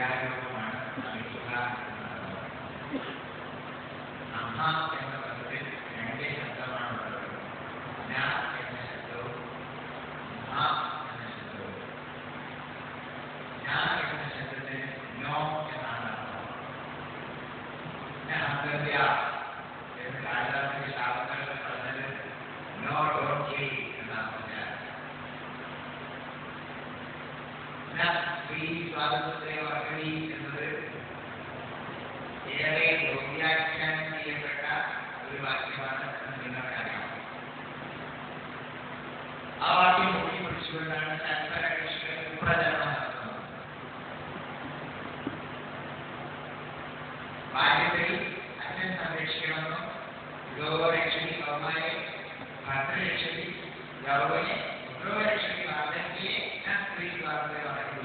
ക്രിയാരൂപമാണ് നമിക്കുക എന്നുള്ളത്. അമ്മ എന്ന പദത്തിൽ രണ്ട് ശബ്ദമാണുള്ളത്. ന എന്ന ശബ്ദവും മ എന്ന ശബ്ദവും. ന എന്ന ശബ്ദത്തിന് നോ എന്നാണ് അർത്ഥം. ഹന്തവ്യ എന്ന് കാളിദാസന്റെ ശാസ്ത്രങ്ങൾ പറഞ്ഞത് നോ ഡോണ്ട് കിൽ എന്നാണ് പറഞ്ഞത്. സ്ത്രീ സ്വാതന്ത്ര്യമർഹി എന്നത് ഏറെ വ്യാഖ്യാനം ചെയ്യപ്പെട്ട ഒരു വാക്യമാണ് എന്ന് നിങ്ങൾക്കറിയാം. ആ വാക്യം ഊന്നിപ്പിടിച്ചുകൊണ്ടാണ് തൽപരകൃഷ്ണൻ പ്രചരണം നടത്തുന്നത്. ബാല്യത്തിൽ അച്ഛൻ സംരക്ഷിക്കണമെന്നും ഗൗരവരക്ഷണി കൗമാരെ ഭദ്രരക്ഷണി ഗൗരവനെ ഗൗരവരക്ഷണി വാർദ്ധക്യെ സ്ത്രീ സ്വാതന്ത്ര്യമർഹി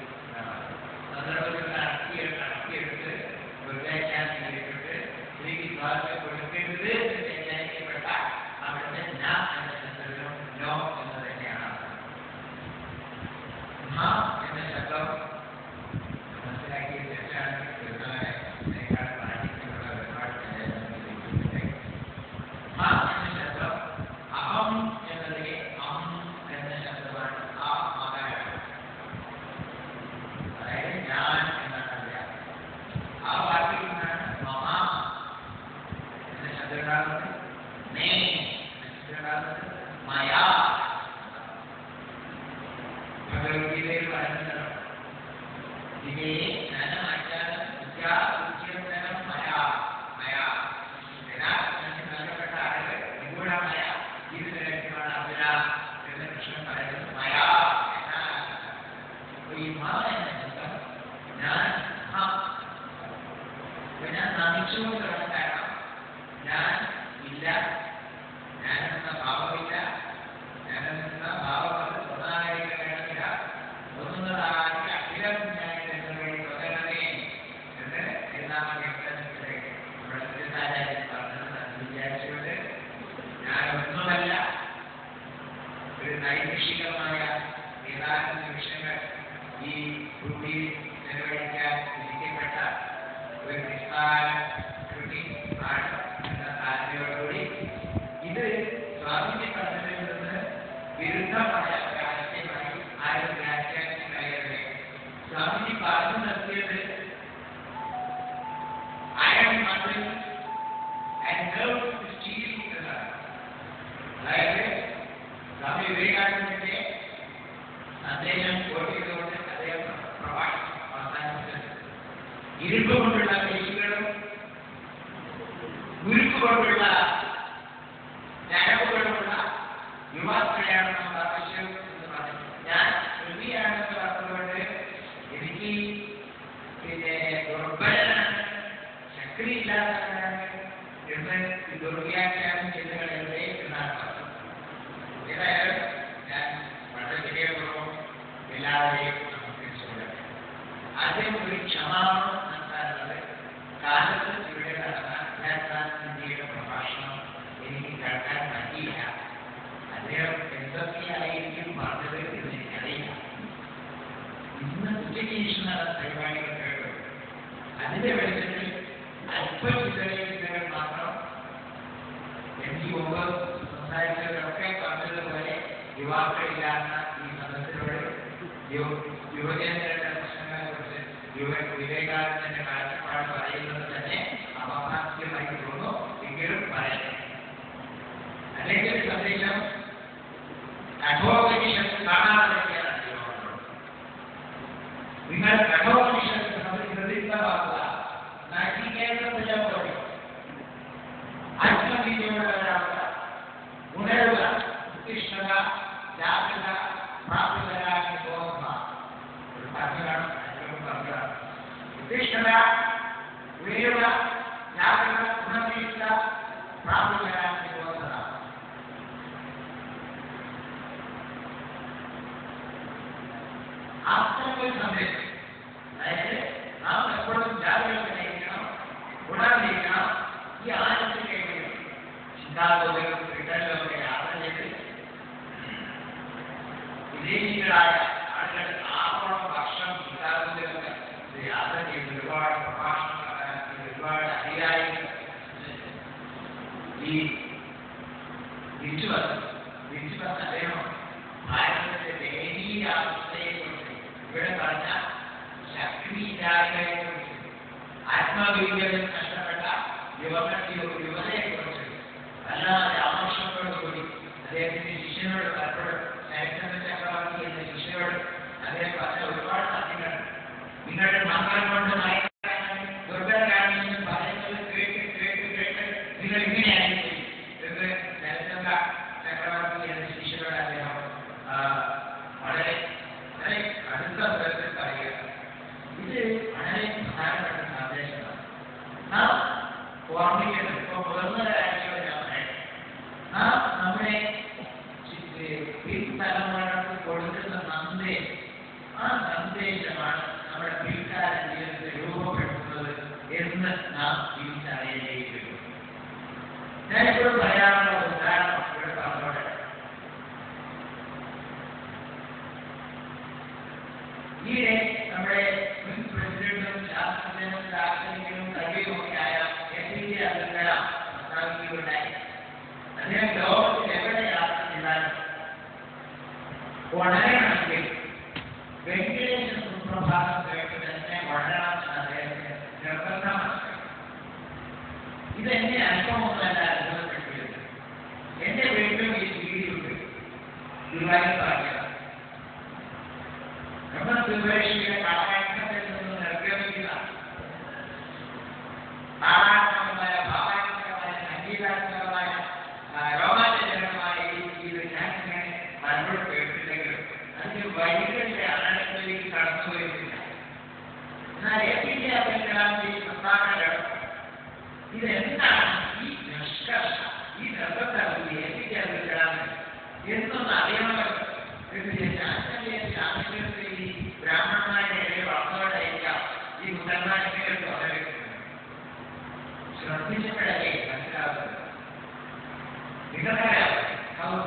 സന്ദർഭത്തിൽ നടത്തിയെടുത്ത് വ്യാഖ്യാനം ചെയ്യപ്പെട്ട് സ്ത്രീക്ക് സ്വാതന്ത്ര്യം കൊടുക്കരുത് എന്ന് വ്യാഖ്യാനിക്കപ്പെട്ട അവിടുത്തെ ന എന്ന ശബ്ദത്തിനും നോ എന്ന് തന്നെയാണ്. മ എന്ന ശബ്ദം മനസ്സിലാക്കിയ തെറ്റാണ്. ഇതിനേക്കാൾ പ്രാചീനമുള്ള ഒരുപാട് മ എന്ന ശബ്ദം അഹം എന്നതിലെ അം എന്ന ശബ്ദമാണ്. ആ മകാരം, അതായത് ഞാൻ എന്നാണ് അറിയാം. ആ വാക്കിൽ നിന്നാണ് മമ എന്ന ശബ്ദം ഉണ്ടാകുന്നത്. മേ എന്ന ശബ്ദം ഉണ്ടാകുന്നത്. മയാ ഭഗവത്ഗീതയിൽ പറയുന്നത് ഇതിനെ ധനമാറ്റാനും വിദ്യാബുദ്ധിയന്തരം മയാ മയാ നൽകപ്പെട്ട ആളുകൾ നിഗൂഢമായ ജീവിത ലക്ഷ്യമാണ് അസുര എന്ന് കൃഷ്ണൻ പറയുന്നത്. മയാ എന്നാണ്. ഈ മ എന്ന ശബ്ദം ഞാൻ ഞാൻ നമിച്ചുകൊണ്ട് കാരണം ഞാൻ ഇല്ല, ഞാനെന്ന ഭാവമില്ല, ഞാനെന്ന ഭാവം അത് തോന്നാനായിട്ട് വേണമെന്നില്ല, തോന്നുന്നതായ അഖിലം ഞാൻ തുടരണമേ എന്ന് എന്നാണ് വ്യക്തനിക്കട്ടെ നമ്മുടെ ആചാര്യൻ പറഞ്ഞത്. വിചാരിച്ചുകൊണ്ട് ഞാൻ ഒന്നുമല്ല, ഒരു നൈമിഷികമായ ഏതാനും നിമിഷങ്ങൾ ഈ ഭൂമിയിൽ നിർവഹിക്കാൻ വിധിക്കപ്പെട്ട ഒരു നിസ്സാര കൃതി ആണ് എന്ന ധാരണയോടുകൂടി ഇത് സ്വാമിജി പറഞ്ഞതിൽ നിന്ന് വിരുദ്ധമായ ആശയമായി ആരും വ്യാഖ്യാനിച്ച് കഴിയരുത്. സ്വാമിജി പറഞ്ഞു നിർത്തിയത് iron muscle and nerve to steel എന്നാണ്. അതായത് സ്വാമി വിവേകാനന്ദന്റെ സന്ദേശം കോട്ടിയതുകൊണ്ട് അദ്ദേഹം പ്രഭാഷണം അവസാനിച്ചത് ഇരുമ്പ് കൊണ്ടുള്ള പേശികളും ഉരുക്ക് കൊണ്ടുള്ള ഞരമ്പുകളുമുള്ള യുവാക്കളെയാണെന്ന് ആവശ്യം എന്ന് പറഞ്ഞു. ഞാൻ കൃതിയാണെന്ന് പറഞ്ഞുകൊണ്ട് എനിക്ക് ദുർബലനാണ്, ശക്തിയില്ലാത്തവനാണ് എന്ന് ദുർവ്യാഖ്യാനം ചെയ്ത് കളയരുതേ എന്നാണ് പറഞ്ഞത്. ഏതായാലും ഞാൻ വളരെ വിനയപൂർവ്വം എല്ലാവരെയും നമസ്കരിച്ചുകൊള്ളട്ടെ. ആദ്യം ഒരു ക്ഷമാപണം നടത്താനുള്ളത്, കാലത്ത് ഇവിടെ നടന്ന അധ്യാത്മാനന്ദജിയുടെ പ്രഭാഷണം എനിക്ക് കേൾക്കാൻ പറ്റിയില്ല. അദ്ദേഹം എന്തൊക്കെയായിരിക്കും പറഞ്ഞത് എന്ന് എനിക്കറിയില്ല. ഇന്ന് ഉച്ചയ്ക്ക് ശേഷം നടന്ന പരിപാടികൾ കേട്ടു. അതിന്റെ വെളിച്ചത്തിൽ അല്പചിന്തകൾ മാത്രം എനിക്ക് മുമ്പ് സംസാരിച്ചവരൊക്കെ പറഞ്ഞതുപോലെ യുവാക്കളില്ലാത്ത ഈ സദസ്സിനോട് യുവജനങ്ങളുടെ പ്രശ്നങ്ങളെ കുറിച്ച് വിവേകാനന്ദന്റെ കാഴ്ചപ്പാട് പറയുന്നത് തന്നെ അപഹാസ്യമായി തോന്നുന്നു. എങ്കിലും പറയട്ടെ. അല്ലെങ്കിൽ സന്ദേശം കഠോപനിഷത്ത് കാണാതിരിക്കാനാണ് നിങ്ങൾ കഠോപനിഷത്ത് ശ്രദ്ധിക്കുന്നതാകുക. നശിക്കേണ്ടതില്ല പോലെ ആത്മീയമുള്ളവരാവുക, ഉണരുക, ഉത്തിഷ്ഠത, ജാഗ്രത, പ്രാപ്തരാക്കി തോന്നുക. ഒരു പറഞ്ഞതാണ്, അതിലൊരു പറഞ്ഞതാണ്. ഉത്തിഷ്ഠത, ഉയരുക, ജാഗ്രത, ഉണർന്നില്ല, പ്രാപ്തരാക്കി തോന്നുക. ആത്മീയ സന്ദേശം, അതായത് നാം എപ്പോഴും ജാഗ്രതയിലിരിക്കണം, ഉണർന്നിരിക്കണം. ഈ ആനന്ദത്തെ ചിന്താലോകവും ക്രിട്ടലോകവും യാത്ര ചെയ്ത് വിദേശികളായ ആളുകൾ 6 വർഷം ചിന്താലോകമൊക്കെ യാത്ര ആത്മവീര്യം നഷ്ടപ്പെട്ട യുവതയെക്കുറിച്ച് അല്ലാതെ ആവശ്യത്തോടുകൂടി അദ്ദേഹത്തിന്റെ ശിഷ്യനോട് പലപ്പോഴും ഹരിചന്ദ്ര ചക്രവർത്തി എന്ന ശിഷ്യനോട് അദ്ദേഹം പറഞ്ഞ ഒരുപാട് സത്യങ്ങൾ നിങ്ങളുടെ മന്ത്രം കൊണ്ട് ദുർബലരാണെന്ന് പറയുന്നത് കേട്ട് കേട്ട് കേട്ട് നിങ്ങൾ ഇങ്ങനെയായിരിക്കും എന്ന് ഹരിചന്ദ്ര ചക്രവർത്തി എന്ന ശിഷ്യനോട് അദ്ദേഹം വളരെ വളരെ അടുത്ത തരത്തിൽ പറയുക. ഇത് വളരെ പ്രധാനപ്പെട്ട സന്ദേശമാണ്. നാം ഓർമ്മിക്കുന്നത് ഇപ്പോൾ മുതിർന്നവരായിട്ടുള്ള ഞാൻ പറയട്ടെ, നാം നമ്മുടെ പിൻതലമുറകൾക്ക് കൊടുക്കുന്ന ആ സന്ദേശമാണ് നമ്മുടെ പിൽക്കാല ജീവിതത്തെ രൂപപ്പെടുത്തുന്നത് എന്ന് നാം തിരിച്ചറിയേണ്ടിയിരിക്കുന്നു. ഞാനിപ്പോൾ പറയാനുള്ള ഉദാഹരണം ഇവിടെ പറഞ്ഞോട്ടെ. ഈയിടെ നമ്മുടെ മുൻ പ്രസിഡന്റും ശാസ്ത്രജ്ഞനും ദാർശനികനും കവിയുമൊക്കെയായ APJ അബ്ദുൽ കലാം പ്രസ്താവിക്കുകയുണ്ടായി. അദ്ദേഹം ലോകത്തിൽ എവിടെ യാത്ര ചെയ്താലും ഉണരണമെങ്കിൽ വെങ്കടേശ സുപ്രഭാതം കേട്ട് തന്നെ ഉണരണമെന്ന് അദ്ദേഹത്തിന് നിർബന്ധമാണ്. ഇതെന്നെ അല്പമൊന്നുമല്ല അനുഭവപ്പെടുത്തിയത്. എന്റെ വീട്ടിലും ഈ വീടിയുണ്ട്. ഗുരുവായൂർ പറഞ്ഞത് ബ്രഹ്മസുരേഷിയുടെ കാലഘട്ടത്തിൽ നിന്ന് നിർഗമിക്കുന്ന നാടാത്മകമായ ഭാവാത്മകമായ സംഗീതാത്മകമായ രോമാഞ്ചകരമായ രീതിയിൽ ഞാൻ ഇങ്ങനെ പലപ്പോഴും കേട്ടില്ലെങ്കിലും അതിന് വരികളുടെ അനടങ്ങളിലേക്ക് കടന്നു വരുന്നില്ല. എന്നാൽ APJ അബ്ദുൽ കലാമിന്റെ ഈ പ്രസ്താവന ഇതെന്താണ് ഈ നിഷ്കർഷ, ഈ നിർബന്ധം APJ അബ്ദുൽ കലാമിന് എന്നൊന്ന് അറിയണമല്ലോ എന്ന് ചോദിച്ചാൽ ഈ ബ്രാഹ്മണന്മാരുടെ ഇടയിൽ വളർന്നവരായിരിക്കാം ഈ മുസൽമാനൊക്കെ തുടരുന്നത്. ശ്രദ്ധിച്ചപ്പോഴല്ലേ മനസ്സിലാവുന്നത്. നിങ്ങൾക്കറിയാം നമ്മൾ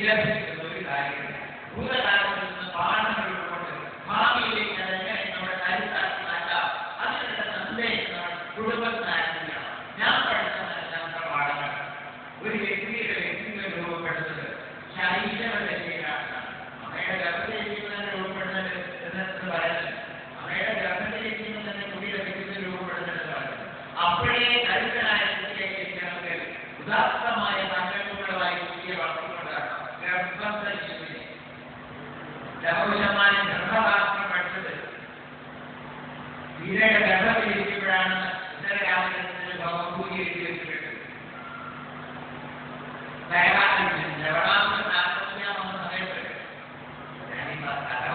വിലപിക്കുന്ന ഒരു കാര്യമില്ല. ഭൂതകാലത്ത് നിന്ന് പാഠങ്ങൾ ഉൾക്കൊണ്ട് ഭാവിയിലേക്ക് അതെങ്ങനെ നമ്മുടെ കരുത്താക്കി മാറ്റാം, അതിനുള്ള സന്ദേശങ്ങൾ കുടുംബത്തിന് ആരംഭിക്കണം. ഞാൻ പഠിച്ച മനഃശാസ്ത്ര പാഠങ്ങൾ ഒരു വ്യക്തിയുടെ വ്യക്തിത്വം രൂപപ്പെടുന്നത് ശരീരത്തിലാണ്. അമ്മയുടെ ഗർഭത്തിലിരിക്കുന്നതിന് രൂപപ്പെടുന്നത് എന്ന് പറയുന്നത്, അമ്മയുടെ ഗർഭത്തിലിരിക്കുന്നത് തന്നെ കുട്ടിയുടെ വ്യക്തിത്വം രൂപപ്പെടുന്നത് പറയുന്നത്. അപ്പോഴേ കരുത്തനായ കുട്ടിയിലേക്ക് എത്തണമെങ്കിൽ ഉദാത്തമായ സങ്കല്പങ്ങളുമായി കുട്ടിയെ വളർത്തിക്കൊണ്ടാണ് ഗർഭസ്ഥ ശിശുവിനെ. ലഘുശമാൻ ഗർഭശാസ്ത്രം പഠിച്ചത് വീരയുടെ ഗർഭത്തിലിരിക്കുമ്പോഴാണ് ഉത്തരരാമചന്ദ്രന്റെ ഭവഭൂതി എഴുതി വെച്ചിട്ടുണ്ട്. ലവണാമൃതം ആത്മജ്ഞാനം സമയത്ത് ഞാനിപ്പ കഥ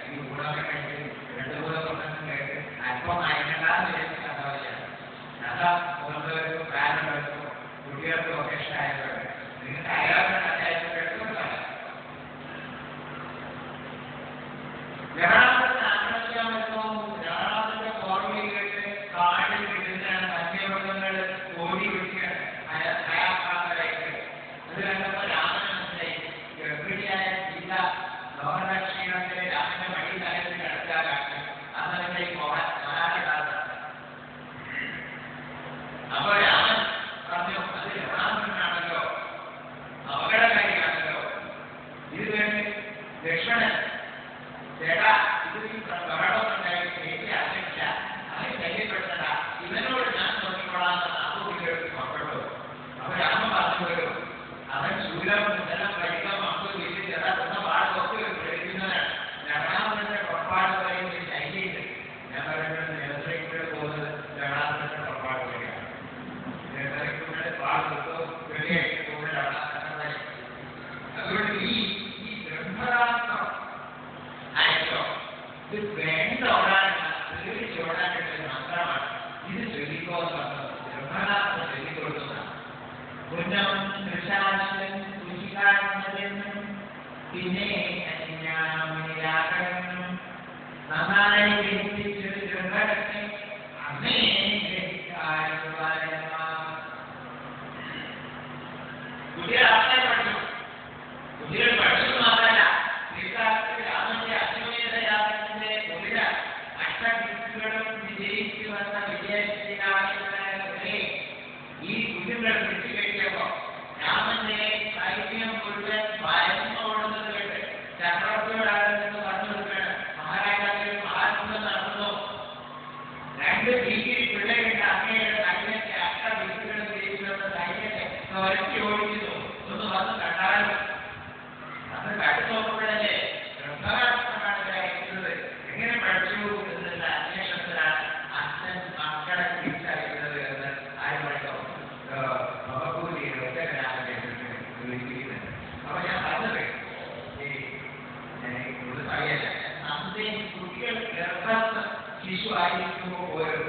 ഈ ഊണൊക്കെ കഴിച്ച് 2-3 കൊണ്ടൊന്നും കേട്ട് അല്പം അയഞ്ഞാന്ന് വിചാരിച്ച കഥയാണ്. കഥ മുതിർന്നവർക്കും പ്രായമുള്ളവർക്കും കുട്ടികൾക്കും ഒക്കെ ഇഷ്ടമായവർക്ക് നിങ്ങൾക്ക് അയാളുടെ അത്യാവശ്യം കേൾക്കുന്നതാണ്. ലവണാമൃതം ആത്മജ്ഞാനവും ലവണാമൃതത്തിന്റെ ഓർമ്മയിൽ കേട്ട് കാടിൽ വിടുന്ന വന്യമൃഗങ്ങൾ ഓടി വിളിക്കുകയാണ്. അത് കണ്ടപ്പോൾ രാമന് മനസ്സിലായി ഗർഭിണിയായ സീത ലോകരക്ഷണത്തിലെ രാമന്റെ മടിക്കാലത്തിൽ കിടക്കാനാണ് അന്നത്തെ മഹാരാജാവ്. അപ്പൊ രാമൻ പറഞ്ഞു, അത് രാമനാണല്ലോ, അപകടകാരിയാണല്ലോ. ഇത് വേണ്ടി ലക്ഷ്മണൻ ചേട്ടാ ഇത് ബഹളമൊന്നുണ്ടായി എനിക്ക് അറിയില്ല, അവൻ ശല്യപ്പെടുത്തണ്ട, ഇവനോട് ഞാൻ നോക്കിക്കൊള്ളാന്ന് അപ്പുകുട്ടികൾക്ക് പുറപ്പെട്ടു. അപ്പൊ രാമൻ പറഞ്ഞു വരും, അവൻ ശൂലം ഇതെല്ലാം പഠിക്കാൻ നമുക്ക് വീട്ടിൽ ചേട്ടാ ഒന്ന പാടൊക്കെ പഠിക്കുന്നവനാണ്. ലവണാമൃതന്റെ പുറപ്പാട് പറയുന്ന ശൈലിയുണ്ട്. ഞാൻ പറയുന്നത് നിലനിൽക്കൂടെ പോകുന്നത് ലവണാമൃതന്റെ പുറപ്പാട് വഴിയാണ്. നിലനിൽക്കൂടെ പാടുകൾക്കോ വെളിയായിട്ട് പോകുന്ന ലവണാമൃതം വഴി. അതുകൊണ്ട് ഈ ബ്രഹ്മരാത്മം ആയല്ലോ ഇത് വേണ്ട ഓടാനുള്ള പേടിച്ച് ഓടാനുള്ള ഒരു മന്ത്രമാണ്. ഇത് ചൊല്ലിക്കോ എന്ന് പറഞ്ഞത് ബ്രഹ്മരാത്മം ചൊല്ലിക്കൊടുക്കുന്നതാണ്. പുണ്യം ദൃശാശ്വൻ കുശികാരനും പിന്നെ നിരാകരണം നന്നായി ഗ്രഹിച്ചൊരു ഗ്രഹത്തെ അമ്മേ കുട്ടികൾ ആളെ പഠിച്ചു. കുട്ടികൾ പഠിച്ചു മാത്രമല്ല രാമന്റെ അശ്വമേധയാഗത്തിന്റെ മുതല അഷ്ടവിദ്യകളും വിജയിച്ചു വന്ന വിജയശ്രീരാമനെ ഈ കുട്ടികൾ വിളിച്ചു കെട്ടിയപ്പോ രാമന്റെ സൈന്യം മുഴുവൻ ഭയന്നോടുന്നത് കേട്ട് ചക്രവർത്തിയോടാകുന്നത് പറഞ്ഞു കൊടുക്കുകയാണ്. മഹാരാജാവിന് മഹാത്ഭുതം നടന്നു. 2 ഭീകരി പിള്ളേരുടെ അങ്ങയുടെ സൈന്യത്തെ അഷ്ടവിദ്യകളും ജയിച്ചു വന്ന സൈന്യത്തെ ഒരക്കി ഓടിക്കുന്നു. ഒന്ന് വന്ന് കണ്ടാലും അത് കണ്ടു നോക്കുമ്പോഴല്ലേ ബ്രഹ്മരാഷ്ട്രമാണ് എങ്ങനെ പഠിച്ചു എന്നുള്ള അന്വേഷണത്തിലാണ് അച്ഛൻ മക്കളെ തിരിച്ചറിയുന്നത് എന്ന് ആരുമായിട്ടോ ഭവഭൂതിയുടെ ഉത്തരരാമനെ വിളിക്കുന്നത്. അപ്പൊ ഞാൻ പറഞ്ഞത് പറയല്ല, നമ്മുടെ കുട്ടികൾ ഗർഭസ്ഥ ശിശു ആയിരിക്കുമ്പോൾ പോലും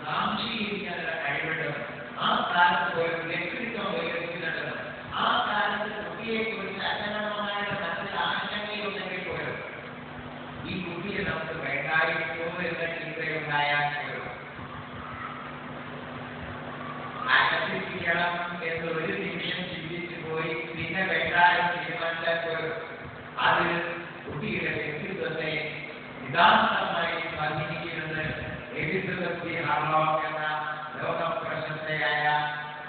നാംശീകരിക്കാനുള്ള കഴിവുണ്ടെന്ന്, ആ കാലത്ത് പോലും വ്യക്തിത്വം വികസിക്കുന്നുണ്ടെന്ന്, ആ കാലത്ത് കുട്ടിയെ കുറിച്ച് അച്ഛനമ്മമാരുടെ മനസ്സിൽ ആശങ്കയുണ്ടെങ്കിൽ പോലും ഈ കുട്ടിയെ നമുക്ക് വേണ്ടായിരിക്കുമോ എന്ന ചിന്തയുണ്ടായാൽ പോലും ആകർഷിക്കണം എന്ന് ഒരു നിമിഷം ചിന്തിച്ചു പോയി പിന്നെ വേണ്ടാലും തീരുമാനിച്ചാൽ പോലും അത് കുട്ടിയുടെ വ്യക്തിത്വത്തെ നിതാന്തമായി സ്വാധീനിക്കുന്നത് എലിസബത്ത് ഹാർലോക്ക് എന്ന ലോക പ്രശസ്തയായ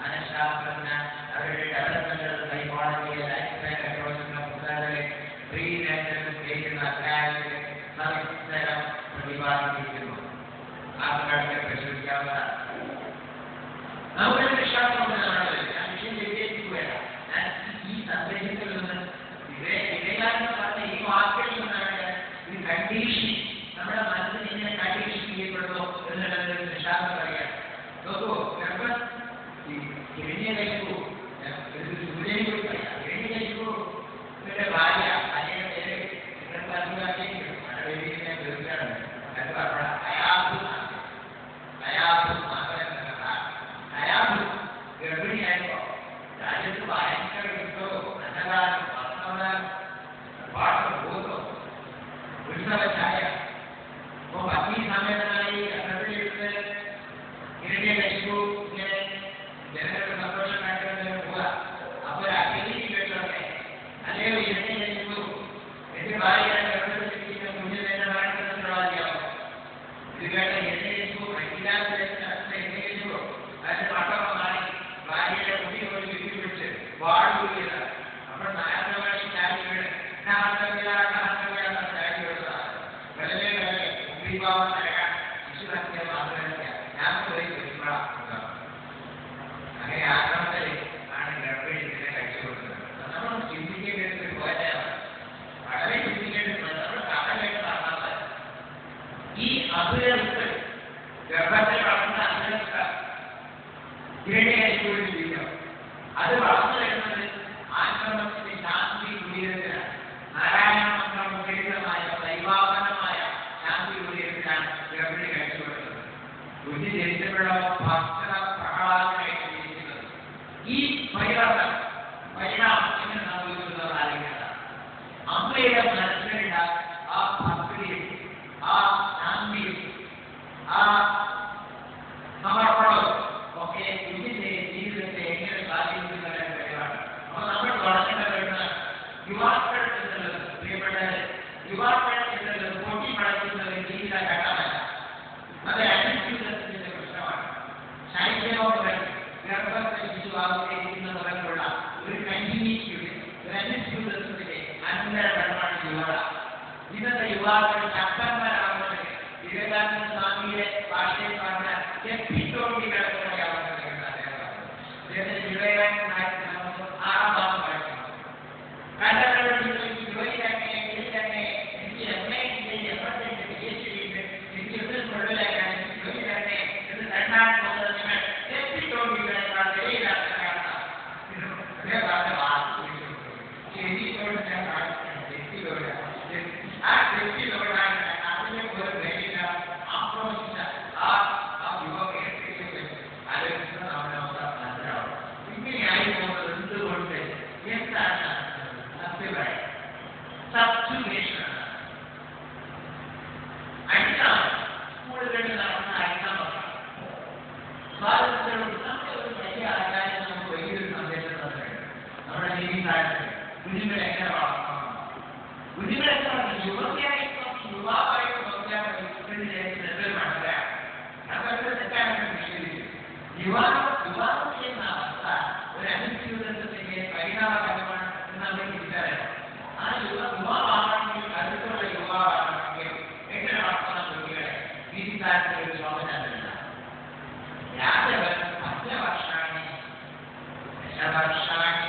മനഃശാസ്ത്രജ്ഞ അവരുടെ ഡെവലപ്മെന്റൽ സൈക്കോളജിയെ ലൈഫ് സ്റ്റൈൽ അപ്രോച്ച് എന്ന പുസ്തകത്തിലെ പ്രീ നാച്ചുറൽ സ്റ്റേജ് എന്ന അധ്യായത്തിൽ സവിസ്തരം പ്രതിപാദിച്ചിരിക്കുന്നു. ആ പുസ്തകത്തെ പരിശോധിക്കാവുന്നതാണ്. നമുക്കൊരു വിശ്വാസമുണ്ട് നമ്മളെ ഞാൻ വിഷയം വിജയിക്കുകയല്ല. ഞാൻ ഈ സന്ദേശത്തിൽ നിന്ന് വിവേകാനന്ദ പറഞ്ഞ ഈ വാക്കിൽ നിന്നാണ് ഈ കണ്ടീഷൻ നമ്മുടെ മനസ്സിന് ഇങ്ങനെ കണ്ടീഷൻ ചെയ്യപ്പെടുന്നു എന്നുള്ളത് വിശ്വാസം പറയാം. നോക്കൂ, ഹിരണ്യകശിപു സൂര്യനെ കുറിച്ച് പറയാം. ഹിരണ്യകശിപു ഇവരുടെ ഭാര്യ ഭാര്യയുടെ പേര് നിങ്ങൾക്ക് അറിയാമെങ്കിലും മഴവെളിയെ തീർച്ചയാണ്. അത് പറഞ്ഞ അയാബു അയാബു ഗർഭിണിയായപ്പോ രാജ്യത്ത് ഭയങ്കര യുദ്ധവും അന്നദാനം വസ്ത്രദാനം പാട്ട് ബോധവും ഉത്സവഛായ. അപ്പൊ പത്നി സമേതനായി അന്നത്തിലിരുന്ന് ഹിരണ്യകശിപു ഇങ്ങനെ ജനങ്ങൾക്ക് സന്തോഷം കാട്ടുന്നതിന് പോവുക. അപ്പൊ ഒരു അഗ്നി കേട്ടൊക്കെ വാഴുകയാണ്. അപ്പോൾ നാരദവാണി ചാരികൾ വളരെ വളരെ ഉദ്ദീപാവം നൽകാൻ ശിശുഹത്യ മാത്രമല്ല ഞാൻ പോയി പെരുമാറാം. അങ്ങനെ ആക്രമത്തിൽ ആണ് ഗർഭിണി ഇതിനെ കഴിച്ചു കൊടുക്കുന്നത്. നമ്മൾ ചിന്തിക്കേണ്ട ഒരു പോരാണ്, വളരെ ചിന്തിക്കേണ്ടത്. നമ്മൾ കഥകളൊക്കെ കാണാതെ ഈ അസുരത്ത് ഗർഭത്തിൽ വളർന്ന അസുരത്ത ഇരണിയായിക്കൂടി ജീവിതം അത് വളർന്നു വരുന്നത് ആശ്രമത്തിന്റെ ശാന്തി കുടിയേറ്റത്തിലാണ്. നാരായണ മന്ത്രം മുഖരിതമായ ദൈവാപനമായ ശാന്തി കുടിയേറ്റത്തിലാണ് ഗർഭിണി കഴിച്ചു കൊടുക്കുന്നത്. ബുദ്ധി ജനിച്ചപ്പോഴോ ഭക്ഷണ പ്രഹ്ലാദനായിട്ട് ജീവിക്കുന്നത്. ഈ പരിവർത്തനം പരിണാമം എങ്ങനെ സംഭവിക്കുന്നത് ആലോചിക്കുന്നതാണ്. അമ്മയുടെ മനസ്സിലുള്ള ആ ഭക്തിയും ആ ശാന്തിയും ആ സമർപ്പണവും ഒക്കെ കുഞ്ഞിന്റെ ജീവിതത്തെ എങ്ങനെ സ്വാധീനിക്കുന്ന കാര്യമാണ്. അപ്പോൾ നമ്മൾ വളർത്തേണ്ട വരുന്ന യുവാക്കൾ എന്നുള്ളത് പ്രിയപ്പെട്ടത് യുവാക്കൾ എന്നുള്ളത് പൊട്ടി പടയ്ക്കുന്നത് ജീവിത ഘട്ടമല്ല. അത് അനുഭൂതത്തിന്റെ പ്രശ്നമാണ്. ശൈത്യമുതൽ ഗർഭത്തെ ശിശുവാകുന്നവരുള്ള ഒരു കണ്ടിന്യൂറ്റിയുടെ ഒരു അനുഭൂതത്തിന്റെ അനന്തര ഘട്ടമാണ് യുവത. ഇന്നത്തെ യുവാക്കൾ ശക്തന്മാരാവുന്നത് വിവേകാനന്ദ സ്വാമിയുടെ ഭാഷയിൽ പറഞ്ഞ എപ്പിറ്റോമി കിടക്കുകയാണെന്ന് വിവേകാനന്ദ 6ാം ഭാഗം പഠിക്കണം. ജോലി തന്നെ എനിക്ക് എംഎ എഫർട്ടുണ്ട് PhD ഉണ്ട് എനിക്ക് ഒന്നും കൊള്ളില്ലാക്കാൻ എനിക്ക് ജോലി തന്നെ എന്ന് തന്നാൻ പോകുന്നത് നിങ്ങൾ എപ്പിറ്റോമികളെക്കാൾ വിലയില്ലാത്ത കാരണം ശരിയോട് ഞാൻ കാണിക്കണം. തെറ്റിലോട് ആ തെറ്റിലോടാണ് അതിനെ പോലെ വേണ്ട ആക്രമിച്ച ആ യുവകയെ ആലോചിക്കുന്ന നമ്മുടെ മനസ്സിലാവും. ഇങ്ങനെയായി പോകുന്നത് എന്തുകൊണ്ട് എന്താണ് സത്യമായി സബ്ജുഗേഷനാണ്. അടിസ്ഥാനം സ്കൂളുകളിൽ നടന്ന അടിസ്ഥാനം സ്വാതന്ത്ര്യത്തോട് നമ്മുടെ ഒരു വലിയ ആചാര്യം നമുക്ക് വലിയൊരു സന്ദേശം തന്നിട്ടുണ്ട്. നമ്മുടെ ജീവിതകാലത്ത് കുഞ്ഞുങ്ങളെ എങ്ങനെ വളർത്തണം, കുഞ്ഞുങ്ങളെ യുവതിയായിട്ടും യുവാവായിട്ടും നോക്കിയാൽ മനസ്സിലാക്കാം. അതൊക്കെ തെറ്റാണെന്ന് നിഷേധിച്ചു. വിവാഹം ചെയ്യുന്ന അവസ്ഥ ഒരു അനുജീവിതത്തിന്റെ പരിണാമകരമാണ് എന്ന് നമ്മൾ തിരിച്ചറിയണം. ആ യുവാവാണെങ്കിൽ അടുത്തുള്ള യുവാവാണെങ്കിൽ എങ്ങനെ വളർത്തണം കുട്ടികളെ ജീവിതകാലത്തെ ഒരു ശോഭനല്ല. യാദവൻ 10 വർഷാണി ദശവർഷാണി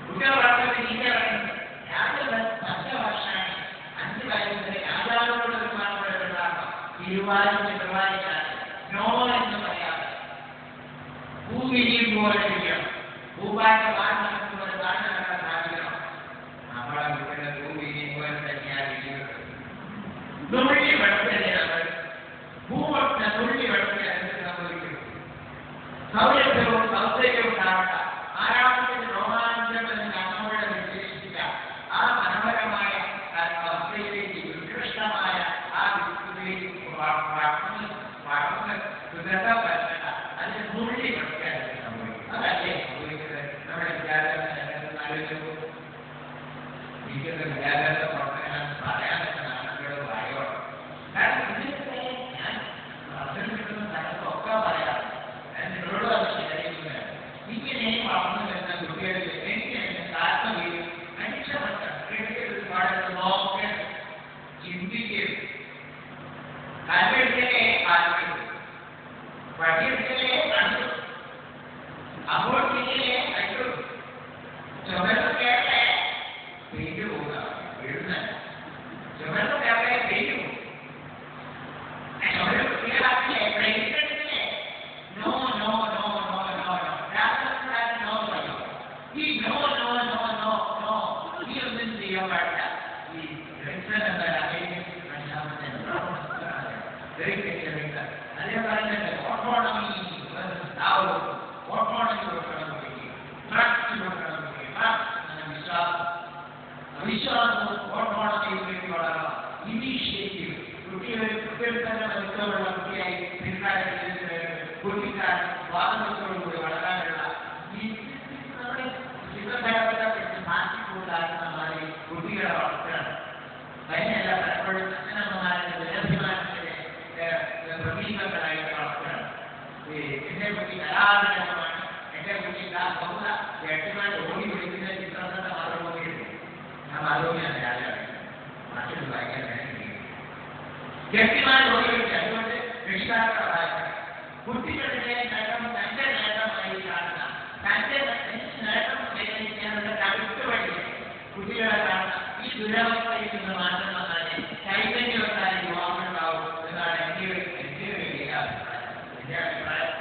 കുട്ടികൾ വളർത്തുന്നത് ഇന്ത്യ പറയുന്നത് യാദവൻ 10 വർഷാണി 5 വയസ്സിലെ രാജാവിനോട് ബഹുമാനപ്പെടുന്നതാണ്. ഇരുവാരിക്കാതെ നോ എന്ന് പറയാതെ ഭൂമിയും പോലെ ഇരിക്കണം. ഭൂപാന്റെ വാഹനത്തിലൂടെ താഴ്ന്ന സാധിക്കണം. നമ്മളെ കുട്ടികളെ ഭൂമിയും പോലെ തന്നെയാണ് ഇരിക്കുന്നത്. നുള്ളി വെള്ളത്തിലെ നമ്മൾ ഭൂമത്തെ നുള്ളി വെള്ളത്തിൽ എന്ത് സംഭവിക്കുന്നു? സൗരഭ്യവും സൗന്ദര്യവും ഉണ്ടാവട്ടെ. ആരാമത്തിന്റെ രോമാഞ്ചമെന്ന് നമ്മളുടെ വിശേഷിപ്പിച്ച ആ മനോഹരമായ അവസ്ഥയിലേക്ക് ഉത്കൃഷ്ടമായ ആ വിശുദ്ധിയിലേക്ക് വളർന്ന് സുഗന്ധപ്പെടേണ്ട അതിന് നുള്ളി വെള്ളത്തിൽ സംഭവിക്കും. അതല്ലേ സംഭവിക്കുന്നത്? നമ്മുടെ വിദ്യാഭ്യാസം ആലോചിച്ചു. വിദ്യാഭ്യാസ പ്രവർത്തനം പറയാൻ നാട്ടുകൾ വായോളം. കാരണം ഇതിനൊക്കെ ഞാൻ കിട്ടുന്ന സ്ഥലത്തൊക്കെ പറയാം. ഞാൻ നിങ്ങളോട് അത് ശരിയായിരിക്കുന്നത് ഇങ്ങനെ വളർന്നു വരുന്ന കുട്ടികളിൽ എനിക്ക് താല്പര്യം മനുഷ്യർക്ക് പാടുന്നത് നോക്കാൻ ചിന്തിക്കരുത്. കല്ലെടുക്കലേ ആലോചിക്കും, വടിയെടുക്കലേ കണ്ടു, അപ്പോൾ പിന്നിലെ കണ്ടു, ചുമരൊക്കെ പെയിന്റ് പോവുക വീഴുന്ന ചുമരൊക്കെ പെയിന്റ് പോകും. ചുമര കുട്ടികളാക്കില്ലേ പെയിന്റ് എടുക്കില്ലേ? No no no no no no no പറയും. ഈ no no no no no ഈ ഒന്നും ചെയ്യാൻ പാടില്ല. ഈ അതേപോലെ തന്നെ ഓട്ടോണമി കൊടുക്കണം, ട്രസ്റ്റ് കൊടുക്കണം, വിശ്വാസം ഓട്ടോണമിയിലേക്ക് വളരണം. ഇനീഷ്യേറ്റീവ് കുട്ടികൾ തന്നെ മനസ്സിലുള്ള കുട്ടിയായി പിൽക്കാലത്തിൽ കുട്ടിക്കാർ സ്വാതന്ത്ര്യത്തോടുകൂടി വളരാനുള്ള ഈ നമ്മുടെ ചിത്രകാരത്തെ മാറ്റി കൂടാകുന്ന മാതിരി കുട്ടികളെ വളർത്തണം. തന്നെയല്ല പലപ്പോഴും അച്ഛനമ്മമാരുടെ വിദ്യാഭ്യാസത്തിന് വ്യക്തിമായ ജോലികൾക്ക് അതുകൊണ്ട് രക്ഷിതാക്കളുടെ സഹായിക്കണം. കുട്ടികളുടെ നേട്ടം തന്റെ നേട്ടമായി കാണുക, തന്റെ നേട്ടം കൈവരിക്കാനുള്ള കടുത്ത വഴി കുട്ടികളെ കാണുക. ഈ ദുരവസ്ഥയിൽ നിന്ന് മാറ്റം വന്നാൽ ചൈതന്യവത്തായ യുവാക്കളുണ്ടാവും എന്നാണ് എൻ്റെ വലിയ അഭിപ്രായം. എൻ്റെ അഭിപ്രായം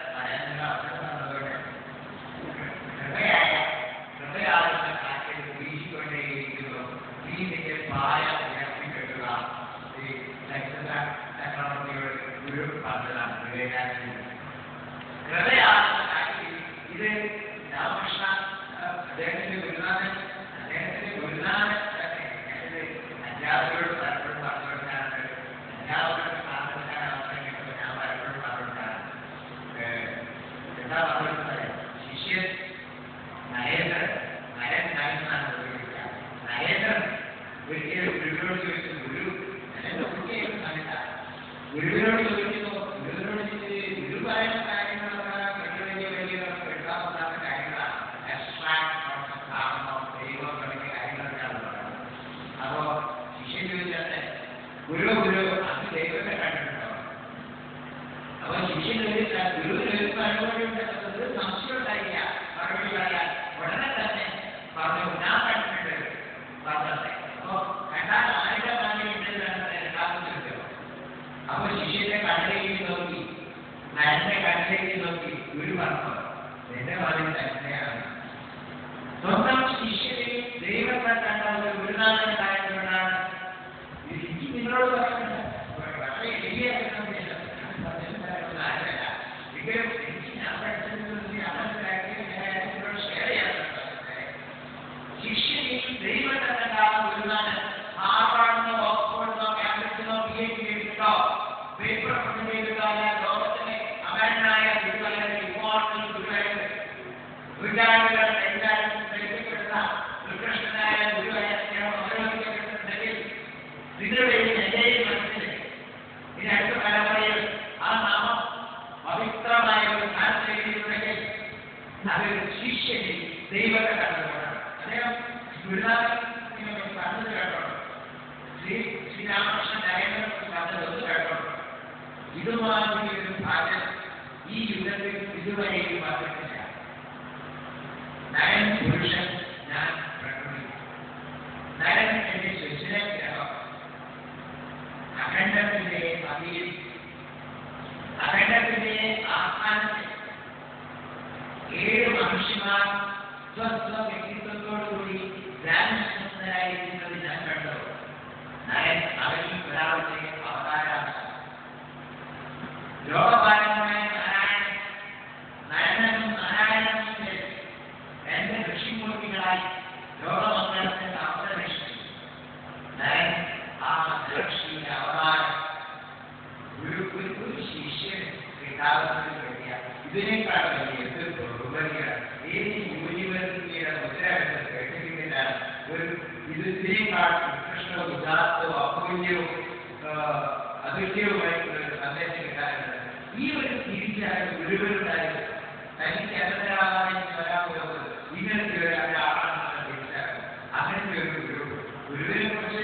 ഹൃദയാളുടെ കാറ്റിൽ വീശിക്കൊണ്ടേയിരിക്കുന്നു. ഇതിന്റെ പായ ഉയർത്തിക്കെട്ടുക ഈ ചക്രവർത്തിയുടെ ഗുരു പറഞ്ഞതാണ് വിവേകാനന്ദൻ. ഹൃദയാളുടെ കാറ്റിൽ ഇത് രാമകൃഷ്ണ അദ്ദേഹത്തിന്റെ ഗുരുനാഥൻ അധ്യാപകരോട് പലപ്പോഴും പറഞ്ഞു കൊടുക്കാറുണ്ട്. അധ്യാപകരോട് പറഞ്ഞു കൊടുക്കാൻ അവസരം കിട്ടുമ്പോൾ ഞാൻ പലപ്പോഴും പറഞ്ഞു കൊടുക്കാറുണ്ട്. എന്താ പറഞ്ഞു കൊടുത്തത്? ശിഷ്യൻ നരേന്ദ്രൻ എന്നാണ് ഉപയോഗിക്കുക. നരേന്ദ്രൻ ഒരിക്കലും ഗുരുവിനോട് ചോദിച്ചു, ഗുരു എന്റെ കുട്ടിയായിരുന്നു സമയത്ത ഗുരുവിനോട് ചോദിക്കുന്നു, ഗുരു പറയുന്ന കാര്യങ്ങളൊക്കെ വലിയ വലിയ എഴുതാവുന്ന കാര്യങ്ങളാണ്. ദൈവം തുടങ്ങിയ കാര്യങ്ങളൊക്കെയാണ് പറയുന്നത്. അപ്പോ ശിഷ്യൻ ചോദിച്ചാൽ ഗുരു അത് ദൈവത്തെ കണ്ടിട്ടുണ്ടോ? അപ്പൊ ശിഷ്യൻ ചോദിച്ചാൽ ഗുരുവിന് മറുപടി ഉണ്ടെന്നത് സംശയം ഉണ്ടായില്ല. മറുപടി പറയാൻ ഉടനെ തന്നെ പറഞ്ഞു, ഞാൻ കണ്ടിട്ടുണ്ട് പറഞ്ഞത്. അപ്പൊ കണ്ടാൽ ആരുടെ പറഞ്ഞിട്ടുണ്ടെന്നാണ് രണ്ടാമത് ചോദിച്ചത്. അപ്പൊ ശിഷ്യന്റെ കണ്ണിലേക്ക് നോക്കി, നരന്റെ കണ്ണിലേക്ക് നോക്കി ഗുരു പറഞ്ഞു, എന്റെ മകൻ തന്നെയാണ്. സ്വന്തം ശിഷ്യനെ ദൈവത്തെ കണ്ട ഒരു ഗുരുനാഥനായതുകൊണ്ടാണ് എനിക്ക് നിങ്ങളോട് പറയുന്നത്. വളരെ വലിയ എങ്കിലും എനിക്ക് ഞാൻ പഠിച്ചത് അവരുടെ ഷെയർ ചെയ്യാറുണ്ട്. ശിഷ്യനെ ദൈവത്തെ കണ്ട ഗുരുനാഥൻ ഹാർവാർഡിനോ ഓക്സ്ഫോർഡിനോ കാംബ്രിഡ്ജിനോ PhD എടുത്തോ പേപ്പർ പ്രസന്റ് ചെയ്തിട്ടോ ലോകത്തിലെ അമരനായ ഗുരുവായൂർ ഇമോർട്ടൽ ഗുരുവായൂർ വിചാരങ്ങൾ എല്ലാവരും ധരിക്കപ്പെടുന്ന ശ്രീകൃഷ്ണനായ ഗുരുവായൂർ അവലോകിക്കപ്പെടുന്നുണ്ടെങ്കിൽ നിങ്ങളുടെ എന്റെയും മനസ്സിൽ ഇനി അടുത്ത തലമുറയിൽ ആ നാമം പവിത്രമായ ഒരു സ്ഥാനത്തേക്കുണ്ടെങ്കിൽ അത് ശിഷ്യനെ ദൈവത്തെ കണ്ടതുകൊണ്ടാണ്. അദ്ദേഹം ഗുരുനാഥൻ പറഞ്ഞത് കേട്ടോ, ശ്രീരാമകൃഷ്ണൻ നരേന്ദ്രൻ പറഞ്ഞതൊന്ന് കേട്ടോ. ഇതുമാതിരി ഒരു ഭാഗം ഈ യുഗത്തിൽ ഇതുവരെയും വന്നിട്ടില്ല. നരൻ പുരുഷൻ, ഞാൻ പ്രകൃതി. നരൻ എന്റെ ശിശുര ഗ്രഹം, അഖണ്ഡത്തിന്റെ പതിയിൽ, അഖണ്ഡത്തിന്റെ ആസ്ഥാനത്തിൽ 7 മനുഷ്യന്മാർ സ്വസ്വ വ്യക്തിത്വത്തോടുകൂടി ധ്യാനസ്ഥരായിരിക്കുന്നത് ഞാൻ കണ്ടു. നരൻ അവരിൽ ഒരാളുടെ അവതാരമാണ്. ലോകപാലകനായ നരനും നാരായണനും എന്റെ ഋഷിമൂർത്തികളായി ലോകമംഗളത്തിന്റെ അവതരിച്ചു. നരൻ ആ ഋഷിയുടെ അവതാരം ഒരു ശിഷ്യൻ കിട്ടാവുന്നതിന് വേണ്ടിയ ഇതിനേക്കാൾ വലിയ ഉപരിയാണ്. ഏത് യൂണിവേഴ്സിറ്റിയുടെ മുദ്രാവിന്റെ സർട്ടിഫിക്കറ്റാണ് ഒരു ഇതിനേക്കാൾ ഉത്കൃഷ്ടവും ഉദാത്തവും അമൂല്യവും അതുല്യവുമായിട്ടുള്ള ഒരു സന്ദേശം കിട്ടാറുണ്ട്. ഈ ഒരു തിരിച്ചറിവ് ഗുരുവിനുണ്ടായത് തനിക്ക് അനന്തരാവാൻ വരാൻ പോകുന്നത് ഇങ്ങനത്തെ ഒരാളാണെന്നുള്ള തിരിച്ചറിവ്. അങ്ങനത്തെ ഒരു ഗുരുവിനെ കുറിച്ച്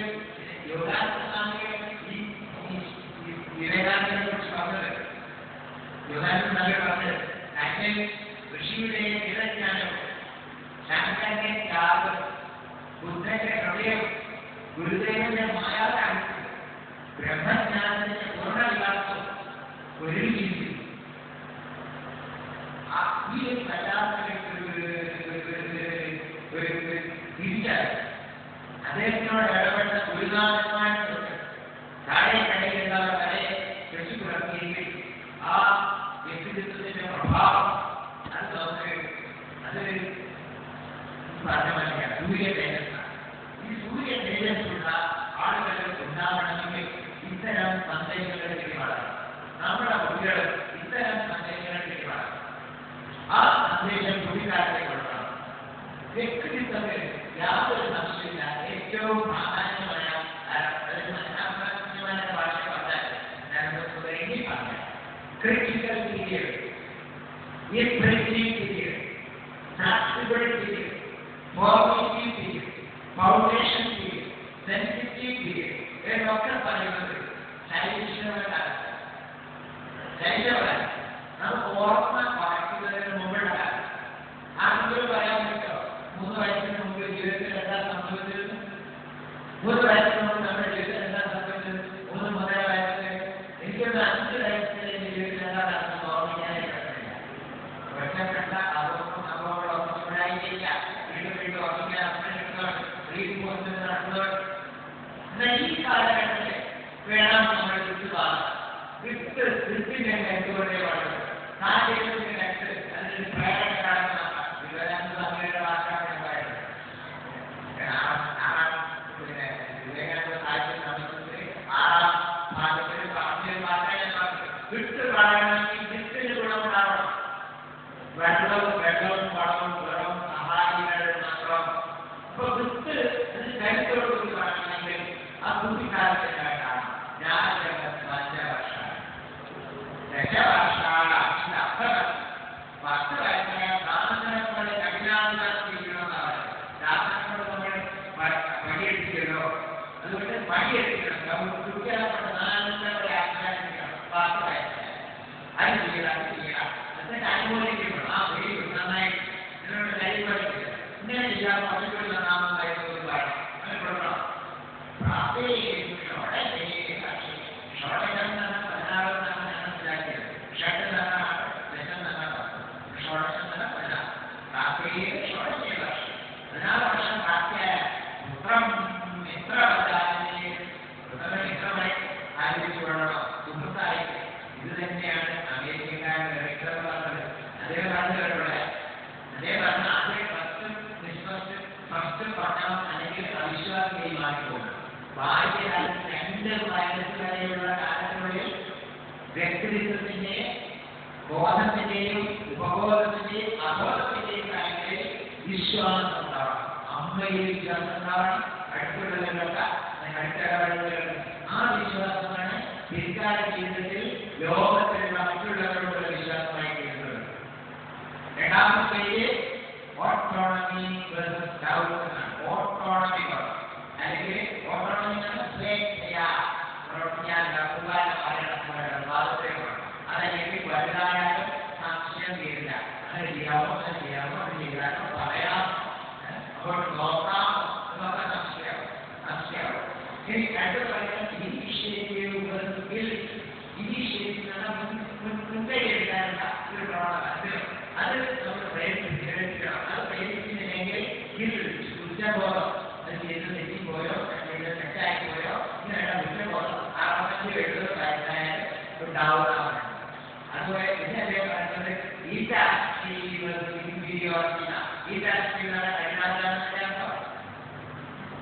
യോഗാനന്ദ സ്വാമിയെ വിവേകാനന്ദനെ കുറിച്ച് പറഞ്ഞത്, യോഗാനന്ദ സ്വാമി പറഞ്ഞത് തന്റെ ഋഷിയുടെ ഇടജ്ഞാനം, ശങ്കരന്റെ ത്യാഗം, ബുദ്ധന്റെ ഹൃദയം, ഗുരുദേവന്റെ മായാകാന്തി, ബ്രഹ്മജ്ഞാനത്തിന്റെ പൂർണ്ണവികാസം ഒരുമിച്ചിരിക്കുന്നു. ഈ ഒരു വല്ലാത്തൊരു തിരിച്ചറിവ് അദ്ദേഹത്തിനോട് ഇടപെട്ട ഗുരുനാഥന്മാരെ താഴെക്കടയിലുള്ളവർ വരെ വെച്ചുപുറത്തിയെങ്കിൽ ആ വ്യക്തിത്വത്തിന്റെ പ്രഭാവം അത് നമുക്ക് പറഞ്ഞ മനസ്സിലാണ്. സൂര്യ തേജസ്സാണ്. ഈ സൂര്യ തേജസ്സുള്ള ആളുകൾ ഉണ്ടാവണമെങ്കിൽ ഇത്തരം സന്ദേശങ്ങളിലേക്ക് വളരണം. നമ്മുടെ കുട്ടികൾ ഇത്തരം സന്ദേശങ്ങളിലേക്ക് വളരണം. ആ സന്ദേശം കുട്ടിക്കാലത്തേക്ക് കൊടുക്കണം. വ്യക്തിത്വത്തിൽ യാതൊരു സംശയമില്ല. ഏറ്റവും പ്രാധാന്യമായ ഭാഷ പറഞ്ഞാൽ ഞാൻ പറഞ്ഞ critical period, period, practical period, formative period, foundation period, sensitive period എന്നൊക്കെ പറയുന്നത് ചൈൽഡ് വിട്ടിന്റെ എന്തുകൊണ്ടേ പാടുള്ളൂ സാഹചര്യത്തിന്റെ അതിന് പ്രേരണ വിവേകാനന്ദ സ്വാമിയുടെ വാക്കാണ് ഞാൻ പറയുന്നത്. പിന്നെ വിവേകാനന്ദ സാഹിത്യ സമയത്തിൽ 6-ാം ഭാഗത്തിൽ പറഞ്ഞൊരു വാക്കാണ് ഞാൻ പറഞ്ഞത്. വിട്ട് പറയണമെങ്കിൽ വിട്ടിന് ഗുണമുണ്ടാവണം. വെള്ളവും വളവും വെറും സഹായികളുടെ മാത്രം. അപ്പൊ വിട്ട് അത് കരുത്തോടുകൂടി പറയണമെങ്കിൽ ആ കുട്ടിക്കാലത്തിനായിട്ടാണ് ഞാൻ ദശവർഷാണ് അതിന്റെ അർത്ഥം 10 വയസ്സായ സാധനങ്ങളെ കഠിനാധ്വാനിക്കണമെന്നാണ്. സാധനങ്ങൾ നമ്മൾ പണിയെടുക്കല്ലോ, അതുകൊണ്ട് പണിയെടുക്കണം. നമുക്ക് കുട്ടികളെ നാളെ ആഗ്രഹിക്കണം. 10 വയസ്സായ അത് ചെയ്യണം, അത് ചെയ്യണം, എന്നിട്ട് അനുഭവിക്കണം. ആ വെടി നന്നായി നിങ്ങളുടെ കൈ പഠിക്കുക. ഇങ്ങനെ ചെയ്യാൻ പറ്റുള്ള നാമമായി പാടും അങ്ങനെ കൊടുക്കണം. ഇത് തന്നെയാണ് അമേരിക്കക്കാരുടെ അതേ പറഞ്ഞ അതേ ഫസ്റ്റ് പഠനം അല്ലെങ്കിൽ അവിശ്വാസിയായി മാറിപ്പോകും. ബാല്യകാലത്ത് 2 വയസ്സ് വരെയുള്ള കാലങ്ങളിൽ വ്യക്തിത്വത്തിന്റെ ബോധത്തിന്റെയും ഉപബോധത്തിന്റെയും അബോധത്തിന്റെയും കാര്യങ്ങളിൽ വിശ്വാസം ഉണ്ടാവണം. അമ്മയിൽ വിശ്വാസം ഉണ്ടാവണം. അടുത്തുള്ളവരൊക്കെ അടുത്തിടപെടുന്നവരുണ്ട്. ആ വിശ്വാസമാണ് പിൽക്കാല ജീവിതത്തിൽ ലോകത്തിലുള്ള മറ്റുള്ളവരോടുള്ള വിശ്വാസമായി തീരുന്നത്. രണ്ടാമത്തേത് ഓട്ടോണമി വേഴ്സസ് ഡൗട്ട് എന്നാണ്. ഓട്ടോണമി അല്ലെങ്കിൽ ഓട്ടോണമി അതല്ലെങ്കിൽ വലുതായാലും സംശയം തീരില്ല. അങ്ങനെ ചെയ്യാമോ അത് ചെയ്യാമോ അത് ചെയ്യാനോ പറയാമോ അപ്പോൾ നോക്കാമോ എന്നൊക്കെ സംശയമാവും. ഇനി അടുത്ത പറയുന്നത് ഇനീഷ്യേറ്റീവ് മുൻകൈ എടുക്കാനുള്ള ഒരു പ്രവണത. അത് നമ്മൾ പ്രയത്നിക്കണം. അത് പ്രയത്നിക്കുന്നില്ലെങ്കിൽ കുറ്റബോധം അത് ചെയ്ത് തെറ്റിപ്പോയോ ചെയ്ത് തെറ്റായിപ്പോയോ ഇങ്ങനെയുള്ള കുറ്റബോധം 60-70 വയസ്സായാലും ഉണ്ടാവുന്നതാണ്. അതുപോലെ പിന്നെ അദ്ദേഹം പറയുന്നത്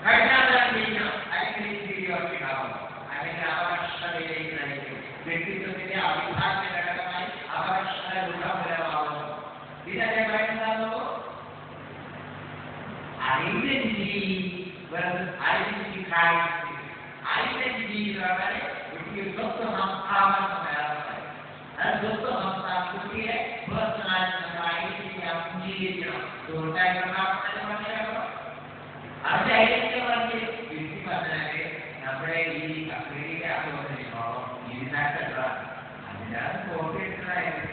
കഠിനാധ്വാനം ചെയ്യണം അല്ലെങ്കിൽ ഇൻഫീരിയോറിറ്റി ഉണ്ടാവും. അല്ലെങ്കിൽ അപകർഷതയിലേക്ക് നയിക്കും. വ്യക്തിത്വത്തിന്റെ അവിഭാജ്യ ഘടകമായി അപകർഷത ഗുണഫലമാകുന്നു. ഇതല്ലേ പറയുന്നതാണോ identity versus identity crisis. Identity എന്ന് പറഞ്ഞാൽ കുട്ടിക്ക് സ്വന്തം സംസ്ഥാനം അത് സ്വന്തം സംസ്ഥാനം കുട്ടിയെ പേഴ്സണാലിറ്റി നമ്മൾ ഐഡന്റിറ്റി അംഗീകരിക്കണം. അതിന്റെ ഐഡന്റിറ്റി പറഞ്ഞ് വ്യക്തി പറഞ്ഞാല് നമ്മുടെ ഈ കമ്പനിയിലെ ആളുകളോ ഇതിനകത്തുള്ള അതിനകത്ത് കോപ്പി എടുത്തതായിട്ട്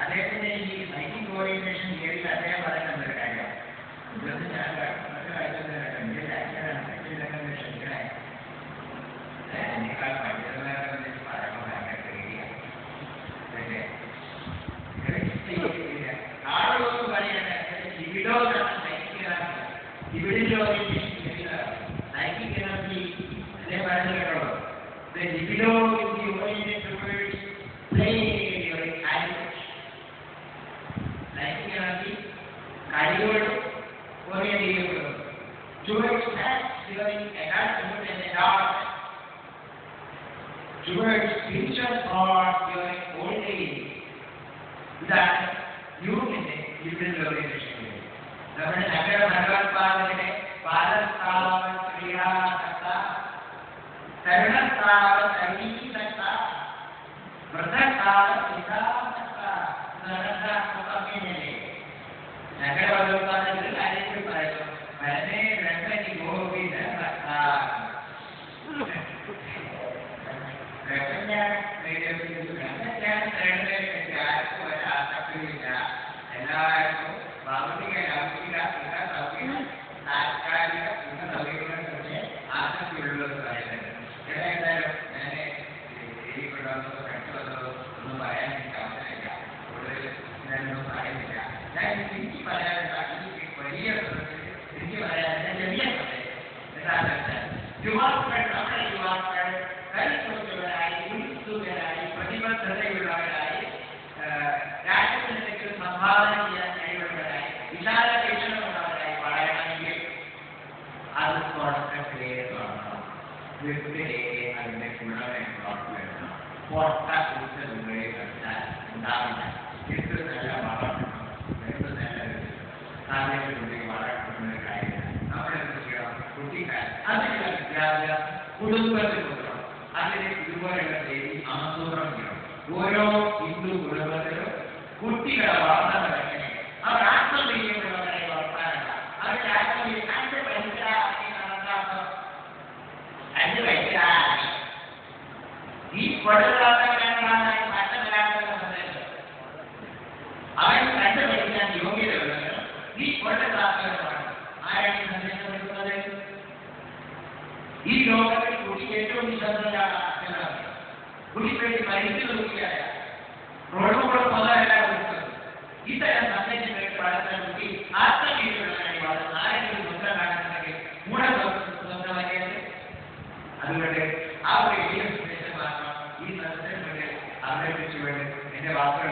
അദ്ദേഹത്തിന്റെ ഈ സൈക്കിക് ഓറിയന്റേഷൻ ഏരിയയിൽ അദ്ദേഹം പറയുന്ന ഒരു കാര്യം ഇതൊന്നും ഞാൻ മറ്റു എന്നേക്കാൾ പഠിച്ചതായിട്ട് പറയുമ്പോൾ ഭയങ്കര പേടിയാണ്. ആളുകൾ പറയുന്നത് ഇവിടോ ഇവിടെ സൈക്കിക് എനർജി അതേ പറഞ്ഞു കേട്ടോ. Libido is the oriented towards play or language. Like energy, cardio, oriented towards sex during adulthood and adulthood, towards spiritual thought during old age. That you can liberal orientation. നമ്മുടെ നഗര ഭഗവത്പാദയുടെ പാദസ്ഥാവൻ ക്രിയാസക്ത തരുണസ്ഥാവ സൈനികസക്ത വൃദ്ധസ്ഥാവ പിതാസക്ത നടക്കാത്തതിനെ നഗര ഭഗവത്പാദത്തിൽ കാര്യത്തിൽ പറയുന്നു. വളരെ രണ്ടനി ഗോവിന്ദ എല്ലാവർക്കും ഭൗതിക ലൗകിക സൗകര്യം താൽക്കാലിക സൗകര്യങ്ങളെ ആസക്തിയുള്ളത് പറയുന്നത്. ഏതായാലും ഞാൻ ഈ കൊണ്ടുവന്നതോ കണ്ടു വന്നതോ ഒന്നും പറയാൻ എനിക്ക് അവസരമില്ല. കൂടുതൽ ഞാനൊന്നും പറയുന്നില്ല. ഞാൻ എനിക്ക് പറയാനുള്ള ഈ വലിയ എനിക്ക് പറയാനുള്ള ചെറിയ എന്താണെന്ന് വെച്ചാൽ യുവാക്കൾ, നമ്മുടെ യുവാക്കൾ കരുത്തുള്ളവരായി, ഉത്സുകരായി, പ്രതിബദ്ധതയുള്ളവരായി, രാജ്യത്തിലേക്ക് സംഭാവന ചെയ്യാൻ കഴിവുള്ളവരായി, വിശാല വീക്ഷണമുള്ളവരായി വളരണമെങ്കിൽ അത് തുടക്കത്തിലേ തുടങ്ങണം. വീട്ടിലേ അതിന്റെ ഗുണമേ പ്രവർത്തിക്കണം. പൊട്ട കുറ്റങ്ങളെ കണ്ടാൽ ഉണ്ടാവില്ല. എന്ത് നല്ല വളർത്തണം, എന്ത് നല്ല സാധ്യതകളുണ്ടെങ്കിൽ വളർത്തുന്ന കാര്യം നമ്മളെന്ത് ചെയ്യണം? കുട്ടിക്കാലം അതിനുള്ള വിദ്യാഭ്യാസം കുടുംബത്തിൽ കൊടുക്കണം. അതിന് ഇതുപോലെയുള്ള രീതി ആസൂത്രണം ചെയ്യണം. ഓരോ ഹിന്ദു കുടുംബത്തിലും കുട്ടികളെ വളർന്നത് എങ്ങനെ? അവർ ആത്മവീര്യമുള്ളവരെ വളർത്താനല്ല. അവരുടെ ആത്മവീര്യം അഞ്ച് വയസ്സിലാണ് ഈ കൊടുക്കാത്തവരാണ് മറ്റൊരാളുടെ സന്ദേശം. അവൻ കണ്ടു പഠിക്കാൻ യോഗ്യതയുള്ളവരും ഈ കൊടുക്കാത്തവരുമാണ്. ആരാണ് ഈ സന്ദേശം കൊടുക്കുന്നത്? ഈ ലോകത്തിൽ കുട്ടി ഏറ്റവും വിശ്വസനീയമാണ് അച്ഛനാണ്. കുട്ടിക്ക് മരിച്ചു നോക്കിയാൽ റോഡുകൂടെ പോകാനല്ല കൊടുക്കുന്നത്. ഇത്തരം സന്ദേശം കേട്ട് വളർത്തുന്ന കുട്ടി ആത്മവീര്യമുള്ളവരായി വളർത്തുന്ന ആരെങ്കിലും സ്വന്തം കാണുന്നുണ്ടെങ്കിൽ മൂടെ സ്വന്തമാക്കിയത്. അതുകൊണ്ട് ആ ഒരു വലിയ സന്ദേശം മാത്രം ഈ സന്ദേശം കൊണ്ട് അവതരിപ്പിച്ചുകൊണ്ട് എന്റെ വാക്കുകൾ